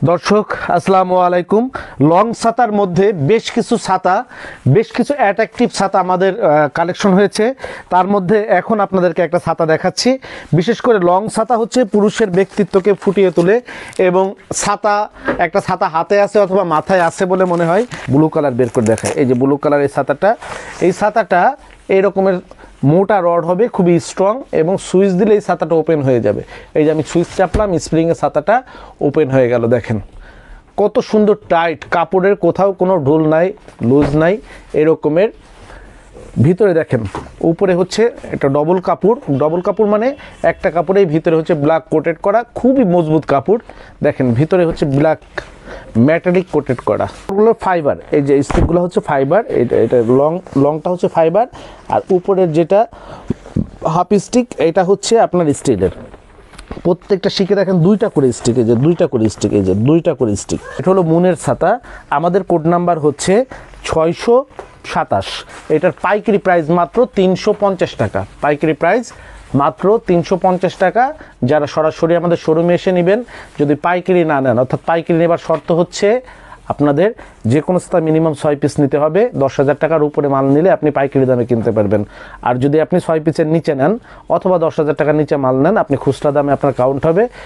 দর্শক আসসালামু আলাইকুম। লং ছাতার মধ্যে বেশ কিছু অ্যাট্রাকটিভ ছাতা আমাদের কালেকশন হয়েছে। তার মধ্যে এখন আপনাদেরকে একটা ছাতা দেখাচ্ছি। বিশেষ করে লং ছাতা হচ্ছে পুরুষের ব্যক্তিত্বকে ফুটিয়ে তোলে এবং একটা ছাতা হাতে আছে অথবা মাথায় আছে বলে মনে হয়। ব্লু কালার বের করে দেখায়, এই যে ব্লু কালার এই ছাতাটা এই রকমের মোটা রড হবে, খুবই স্ট্রং এবং সুইচ দিলে এই ছাতাটা ওপেন হয়ে যাবে। এই যে আমি সুইচ চাপলাম, স্প্রিংয়ের ছাতাটা ওপেন হয়ে গেল। দেখেন কত সুন্দর টাইট, কাপড়ের কোথাও কোনো ঢোল নাই, লুজ নাই এরকমের। ভিতরে দেখেন উপরে হচ্ছে একটা ডবল কাপড় মানে একটা কাপড়েই ভিতরে হচ্ছে ব্ল্যাক কোটেড করা, খুবই মজবুত কাপড়। দেখেন ভিতরে হচ্ছে ব্ল্যাক মেটালিক কোটেড করা। ওগুলো ফাইবার, এই যে স্টিকগুলো হচ্ছে ফাইবার, এটা লংটা হচ্ছে ফাইবার, আর উপরের যেটা হাফ স্টিক এটা হচ্ছে আপনার স্টিলের। প্রত্যেকটা শিখে দেখেন দুইটা করে স্টিক, এই যে দুইটা করে স্টিক। এটা হলো মুনের ছাতা। আমাদের কোড নাম্বার হচ্ছে 627। এটার পাইকারি প্রাইস মাত্র 350 টাকা। পাইকারি প্রাইস মাত্র 350 টাকা। যারা সরাসরি আমাদের শোরুমে এসে নেবেন, যদি পাইকারি না নেন, অর্থাৎ পাইকারি নেবার শর্ত হচ্ছে আপনাদের যে কোনো ছাতা মিনিমাম 6 পিস নিতে হবে। 10,000 টাকার উপরে মাল নিলে আপনি পাইকারি দামে কিনতে পারবেন। আর যদি আপনি 6 পিসের নিচে নেন অথবা 10,000 টাকার নিচে মাল নেন, আপনি খুচরা দামে আপনার কাউন্ট হবে।